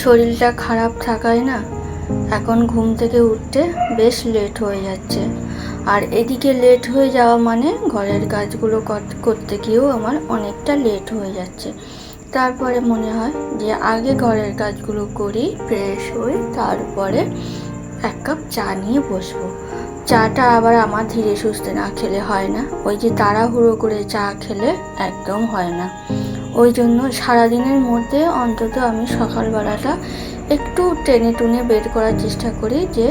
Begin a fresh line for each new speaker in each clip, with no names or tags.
শরীরটা খারাপ থাকায় না এখন ঘুম থেকে উঠতে বেশ লেট হয়ে যাচ্ছে। আর এদিকে লেট হয়ে যাওয়া মানে ঘরের কাজগুলো করতে গিয়েও আমার অনেকটা লেট হয়ে যাচ্ছে। তারপরে মনে হয় যে আগে ঘরের কাজগুলো করি, ফ্রেশ হই, তারপরে এক কাপ চা নিয়ে বসবো। চাটা আবার আমার ধীরে সুস্থে না খেলে হয় না, ওই যে তাড়াহুড়ো করে চা খেলে একদম হয় না। ওই জন্য সারাদিনের মধ্যে অন্তত আমি সকালবেলাটা একটু টেনে টুনে বের করার চেষ্টা করি, যে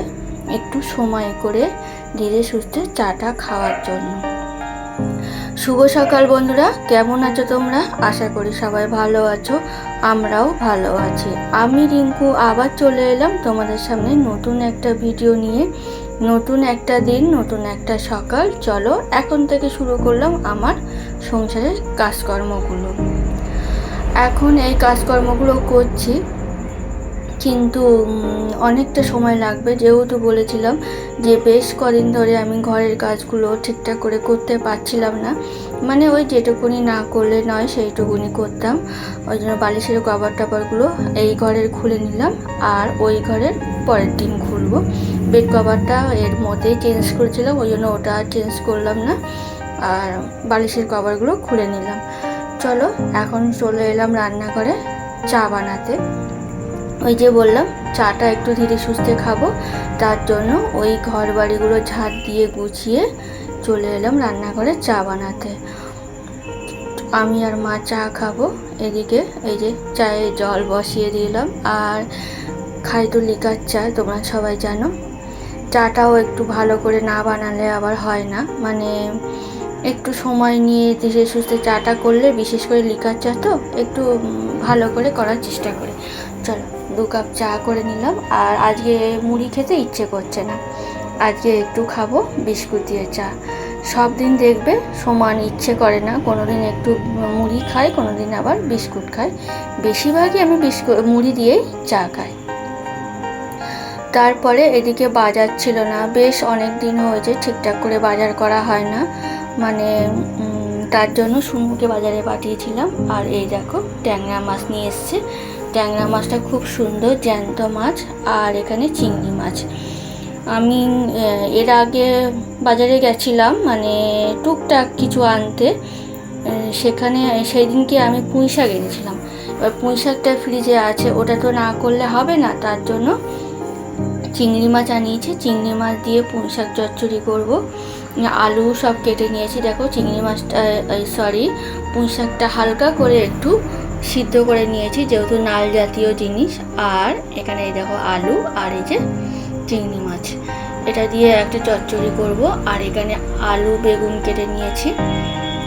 একটু সময় করে ধীরে সুস্থে চাটা খাওয়ার জন্য। শুভ সকাল বন্ধুরা, কেমন আছো তোমরা? আশা করি সবাই ভালো আছো, আমরাও ভালো আছি। আমি রিঙ্কু আবার চলে এলাম তোমাদের সামনে নতুন একটা ভিডিও নিয়ে। নতুন একটা দিন, নতুন একটা সকাল। চলো এখন থেকে শুরু করলাম আমার সংসারের কাজকর্মগুলো। এখন এই কাজকর্মগুলো করছি, কিন্তু অনেকটা সময় লাগবে, যেহেতু বলেছিলাম যে বেশ কদিন ধরে আমি ঘরের কাজগুলো ঠিকঠাক করে করতে পারছিলাম না। মানে ওই যেটুকুনি না করলে নয় সেইটুকুনি করতাম। ওই জন্য বালিশের কভার টাভারগুলো এই ঘরের খুলে নিলাম, আর ওই ঘরের পরের দিন খুলবো। বেড কভারটা এর মধ্যেই চেঞ্জ করেছিলাম, ওই জন্য ওটা চেঞ্জ করলাম না, আর বালিশের কভারগুলো খুলে নিলাম। চলো এখন চলে এলাম রান্নাঘরে চা বানাতে। ওই যে বললাম চাটা একটু ধীরে সুস্থে খাবো, তার জন্য ওই ঘর বাড়িগুলো ঝাড় দিয়ে গুছিয়ে চলে এলাম রান্নাঘরে চা বানাতে। আমি আর মা চা খাবো। এদিকে এই যে চায়ে জল বসিয়ে দিলাম, আর খাই তো লিকার চা, তোমরা সবাই জানো। চাটাও একটু ভালো করে না বানালে আবার হয় না, মানে একটু সময় নিয়ে ধীরে সুস্থে চাটা করলে, বিশেষ করে লিকার চা তো একটু ভালো করে করার চেষ্টা করি। চলো 2 কাপ চা করে নিলাম। আর আজকে মুড়ি খেতে ইচ্ছে করছে না, আজকে একটু খাবো বিস্কুট দিয়ে চা। সব দিন দেখবে সমান ইচ্ছে করে না, কোনো দিন একটু মুড়ি খাই, কোনো দিন আবার বিস্কুট খাই। বেশিরভাগই আমি মুড়ি দিয়েই চা খাই। তারপরে এদিকে বাজার ছিল না, বেশ অনেক দিন হয়েছে ঠিকঠাক করে বাজার করা হয় না, মানে তার জন্য সুমুকে বাজারে পাঠিয়েছিলাম। আর এই দেখো ট্যাংরা মাছ নিয়ে এসছে। ট্যাংরা মাছটা খুব সুন্দর জ্যান্ত মাছ, আর এখানে চিংড়ি মাছ। আমি এর আগে বাজারে গেছিলাম মানে টুকটাক কিছু আনতে, সেখানে সেই দিনকে আমি পুঁই শাক এনেছিলাম। এবার পুঁই শাকটা ফ্রিজে আছে, ওটা তো না করলে হবে না, তার জন্য চিংড়ি মাছ আনিয়েছি। চিংড়ি মাছ দিয়ে পুঁই শাক চচ্চড়ি করবো। আলু সব কেটে নিয়েছি। দেখো চিংড়ি মাছটা পুঁই শাকটা হালকা করে একটু সিদ্ধ করে নিয়েছি, যেহেতু নাল জাতীয় জিনিস। আর এখানে এই দেখো আলু, আর এই যে চিংড়ি মাছ, এটা দিয়ে একটা চচ্চড়ি করব। আর এখানে আলু বেগুন কেটে নিয়েছি,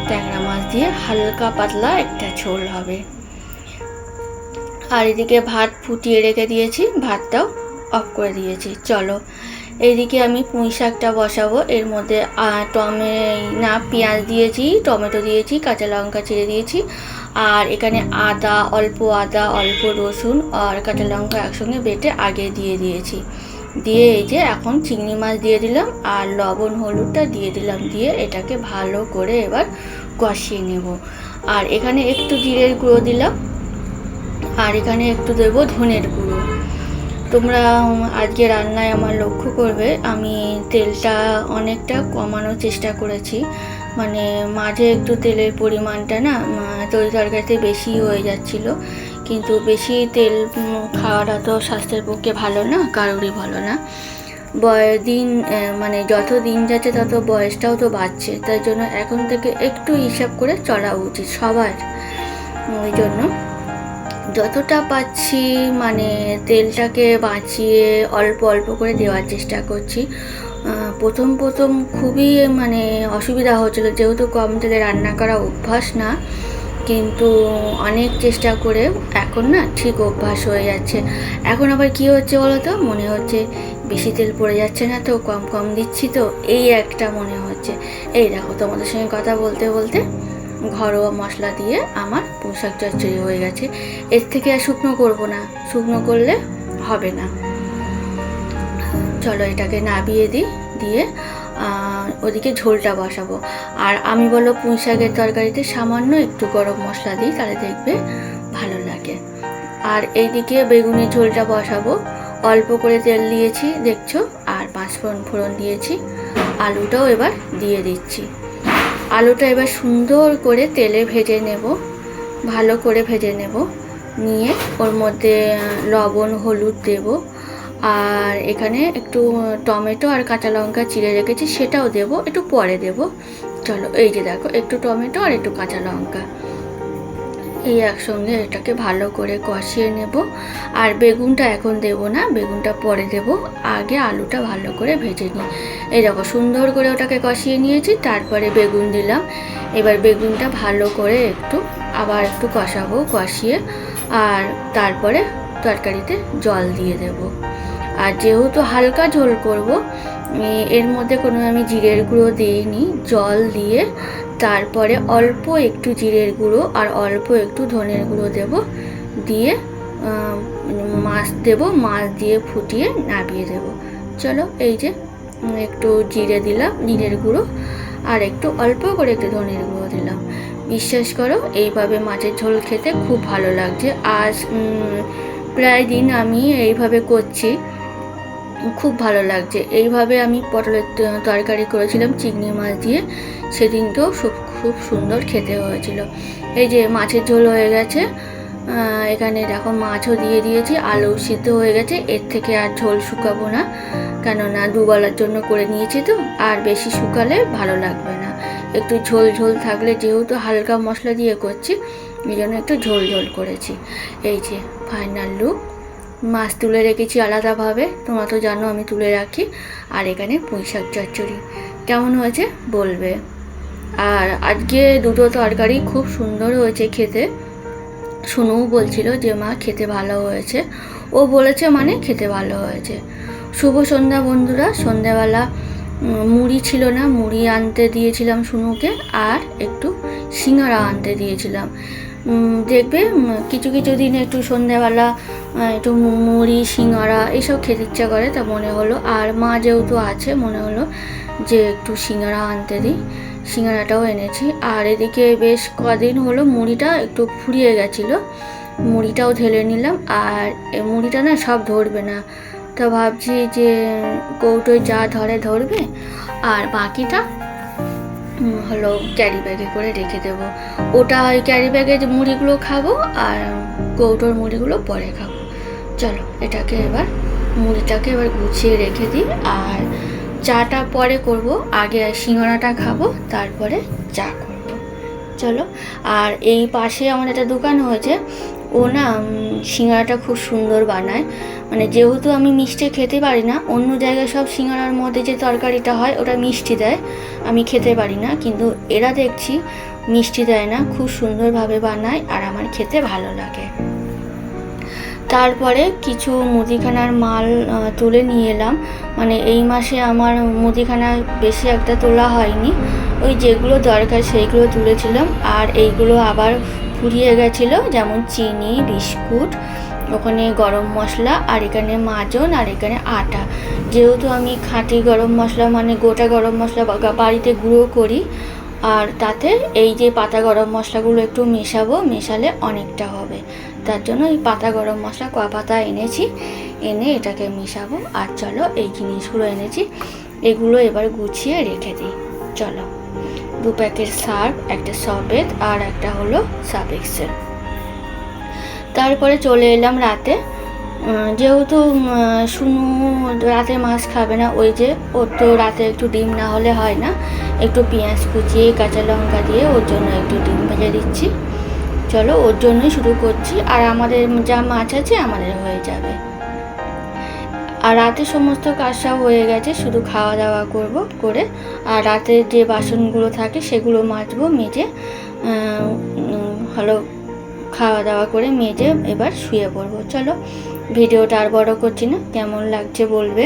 ট্যাংরা মাছ দিয়ে হালকা পাতলা একটা ঝোল হবে। আর এদিকে ভাত ফুটিয়ে রেখে দিয়েছি, ভাতটাও অফ করে দিয়েছি। চলো এইদিকে আমি পুঁই শাকটা বসাবো। এর মধ্যে পেঁয়াজ দিয়েছি, টমেটো দিয়েছি, কাঁচা লঙ্কা চিড়ে দিয়েছি, আর এখানে অল্প আদা অল্প রসুন আর কাঁচা লঙ্কা একসঙ্গে বেটে আগে দিয়ে দিয়েছি। দিয়ে এই যে এখন চিংড়ি মাছ দিয়ে দিলাম, আর লবণ হলুদটা দিয়ে দিলাম, দিয়ে এটাকে ভালো করে এবার কষিয়ে নেব। আর এখানে একটু জিরের গুঁড়ো দিলাম, আর এখানে একটু দেবো ধনের গুঁড়ো। তোমরা আজকে রান্নায় আমার লক্ষ্য করবে আমি তেলটা অনেকটা কমানোর চেষ্টা করেছি, মানে মাঝে একটু তেলের পরিমাণটা না তরি তরকারিতে বেশি হয়ে যাচ্ছিলো। কিন্তু বেশি তেল খাওয়াটা তো স্বাস্থ্যের পক্ষে ভালো না, কারোরই ভালো না। মানে যত দিন যাচ্ছে তত বয়সটাও তো বাড়ছে, তাই জন্য এখন থেকে একটু হিসাব করে চলা উচিত সবার। ওই জন্য যতটা পাচ্ছি মানে তেলটাকে বাঁচিয়ে অল্প অল্প করে দেওয়ার চেষ্টা করছি। প্রথম খুবই মানে অসুবিধা হচ্ছিলো, যেহেতু কম তেলে রান্না করা অভ্যাস না, কিন্তু অনেক চেষ্টা করে এখন না ঠিক অভ্যাস হয়ে যাচ্ছে। এখন আবার কি হচ্ছে বলো তো, মনে হচ্ছে বেশি তেল পড়ে যাচ্ছে না তো, কম দিচ্ছি তো, এই একটা মনে হচ্ছে। এই দেখো তোমাদের সঙ্গে কথা বলতে বলতে ঘরোয়া মশলা দিয়ে আমার পুঁই শাক চচ্চড়ি হয়ে গেছে। এর থেকে আর শুকনো করবো না, শুকনো করলে হবে না। চলো এটাকে নাবিয়ে দিই, দিয়ে ওদিকে ঝোলটা বসাবো। আর আমি বলো পুঁই শাকের তরকারিতে সামান্য একটু গরম মশলা দিই, তাহলে দেখবে ভালো লাগে। আর এইদিকে বেগুনের ঝোলটা বসাবো। অল্প করে তেল দিয়েছি দেখছো, আর 5 ফোড়ন দিয়েছি। আলুটাও এবার দিয়ে দিচ্ছি। আলুটা এবার সুন্দর করে তেলে ভেজে নেব, ভালো করে ভেজে নেব। নিয়ে ওর মধ্যে লবণ হলুদ দেব, আর এখানে একটু টমেটো আর কাঁচা লঙ্কা চিড়ে রেখেছি, সেটাও দেব, একটু পরে দেব। চলো, এই যে দেখো, একটু টমেটো আর একটু কাঁচা লঙ্কা এই একসঙ্গে এটাকে ভালো করে কষিয়ে নেব। আর বেগুনটা এখন দেব না, বেগুনটা পরে দেব, আগে আলুটা ভালো করে ভেজে নিই। এই দেখো, সুন্দর করে ওটাকে কষিয়ে নিয়েছি, তারপরে বেগুন দিলাম। এবার বেগুনটা ভালো করে আবার একটু কষাবো, কষিয়ে আর তারপরে তরকারিতে জল দিয়ে দেব। আর যেহেতু হালকা ঝোল করব, এর মধ্যে কোনো আমি জিরের গুঁড়ো দিইনি। জল দিয়ে তারপরে অল্প একটু জিরের গুঁড়ো আর অল্প একটু ধনের গুঁড়ো দেব, দিয়ে মাছ দেব, মাছ দিয়ে ফুটিয়ে নামিয়ে দেব। চলো, এই যে একটু জিরে দিলাম, জিরের গুঁড়ো, আর একটু অল্প করে একটু ধনের গুঁড়ো দিলাম। বিশ্বাস করো, এইভাবে মাছের ঝোল খেতে খুব ভালো লাগছে। আজ প্রায় দিন আমি এইভাবে করছি, খুব ভালো লাগছে। এইভাবে আমি পটলের তরকারি করেছিলাম চিংড়ি মাছ দিয়ে, সেদিনকেও খুব সুন্দর খেতে হয়েছিল। এই যে মাছের ঝোল হয়ে গেছে, এখানে দেখো মাছও দিয়ে দিয়েছি, আলু সিদ্ধ হয়ে গেছে। এর থেকে আর ঝোল শুকাবো না, কেননা দুবেলার জন্য করে নিয়েছি তো, আর বেশি শুকালে ভালো লাগবে না। একটু ঝোল ঝোল থাকলে, যেহেতু হালকা মশলা দিয়ে করছি, এই জন্য একটু ঝোল ঝোল করেছি। এই যে ফাইনাল লুক। মাছ তুলে রেখেছি আলাদাভাবে, তোমরা তো জানো আমি তুলে রাখি। আর এখানে পুঁইশাক চচ্চড়ি কেমন হয়েছে বলবে। আর আজকে দুটো তরকারি খুব সুন্দর হয়েছে খেতে। শুনুও বলছিল যে মা খেতে ভালো হয়েছে, ও বলেছে মানে খেতে ভালো হয়েছে। শুভ সন্ধ্যা বন্ধুরা। সন্ধ্যাবেলা মুড়ি ছিল না, মুড়ি আনতে দিয়েছিলাম শুনুকে, আর একটু সিঙ্গারা আনতে দিয়েছিলাম। দেখবে কিছু কিছু দিন একটু সন্ধ্যাবেলা একটু মুড়ি সিঙ্গারা এইসব খেতে ইচ্ছা করে, তা মনে হলো, আর মা যেহেতু আছে, মনে হলো যে একটু সিঙ্গারা আনতে দিই। সিঙ্গারাটাও এনেছি। আর এদিকে বেশ কদিন হলো মুড়িটা একটু ফুরিয়ে গেছিলো, মুড়িটাও ঢেলে নিলাম। আর এই মুড়িটা না সব ধরবে না, তো ভাবছি যে কৌটোয় যা ধরবে, আর বাকিটা হলো ক্যারি ব্যাগে করে রেখে দেবো। ওটা ওই ক্যারি ব্যাগে যে মুড়িগুলো খাবো, আর কৌটোর মুড়িগুলো পরে খাবো। চলো, মুড়িটাকে এবার গুছিয়ে রেখে দিই। আর চাটা পরে করব, আগে সিঙ্গারাটা খাবো, তারপরে চা করব। চলো। আর এই পাশে আমার একটা দোকান হয়েছে, ও না সিঙ্গারাটা খুব সুন্দর বানায়। মানে যেহেতু আমি মিষ্টি খেতে পারি না, অন্য জায়গায় সব সিঙ্গারার মধ্যে যে তরকারিটা হয় ওটা মিষ্টি দেয়, আমি খেতে পারি না, কিন্তু এরা দেখছি মিষ্টি দেয় না, খুব সুন্দরভাবে বানায়, আর আমার খেতে ভালো লাগে। তারপরে কিছু মুদিখানার মাল তুলে নিয়ে এলাম। মানে এই মাসে আমার মুদিখানা বেশি একটা তোলা হয়নি, ওই যেগুলো দরকার সেইগুলো তুলেছিলাম। আর এইগুলো আবার ফুরিয়ে গেছিলো, যেমন চিনি, বিস্কুট, ওখানে গরম মশলা, আর এখানে মাজন, আর এখানে আটা। যেহেতু আমি খাঁটি গরম মশলা, মানে গোটা গরম মশলা বাড়িতে গুঁড়ো করি, আর তাতে এই যে পাতা গরম মশলাগুলো একটু মেশালে অনেকটা হবে, তার জন্য এই পাতা গরম মশলা পাতা এনেছি, এনে এটাকে মেশাবো। আর চলো, এই জিনিসগুলো এনেছি, এগুলো এবার গুছিয়ে রেখে দিই। চলো, 2 প্যাকেট সার্ফ, একটা সবেদ, আর একটা হলো সার্ফ এক্সেল। তারপরে চলে এলাম রাতে। যেহেতু শুনু রাতে মাছ খাবে না, ওই যে ওর তো রাতে একটু ডিম না হলে হয় না, একটু পেঁয়াজ কুচিয়ে কাঁচা লঙ্কা দিয়ে ওর জন্য একটু ডিম ভেজে দিচ্ছি। চলো, ওর জন্যই শুরু করছি, আর আমাদের যা মাছ আছে আমাদের হয়ে যাবে। আর রাতে সমস্ত কাজ সব হয়ে গেছে, শুধু খাওয়া দাওয়া করে আর রাতে যে বাসনগুলো থাকে সেগুলো মাজবো, মেজে হলো খাওয়া দাওয়া করে মেজে এবার শুয়ে পড়বো। চলো, ভিডিওটা আর বড় করছি না, কেমন লাগছে বলবে,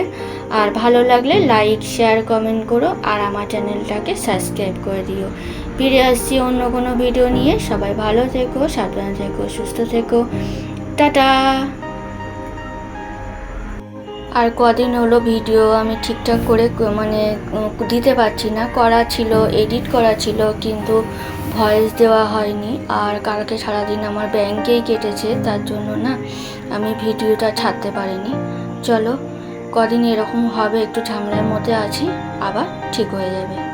আর ভালো লাগলে লাইক, শেয়ার, কমেন্ট করো, আর আমার চ্যানেলটাকে সাবস্ক্রাইব করে দিও। ফিরে আসছি অন্য কোনো ভিডিও নিয়ে। সবাই ভালো থেকো, সাবধানে থেকো, সুস্থ থেকো, টাটা। আর কদিন হলো ভিডিও আমি ঠিকঠাক করে দিতে পারছি না। করা ছিল, এডিট করা ছিল, কিন্তু ভয়েস দেওয়া হয়নি। আর কালকে সারাদিন আমার ব্যাংকেই কেটেছে, তার জন্য না আমি ভিডিওটা ছাড়তে পারিনি। চলো, কদিন এরকম হবে, একটু ঝামেলার মধ্যে আছি, আবার ঠিক হয়ে যাবে।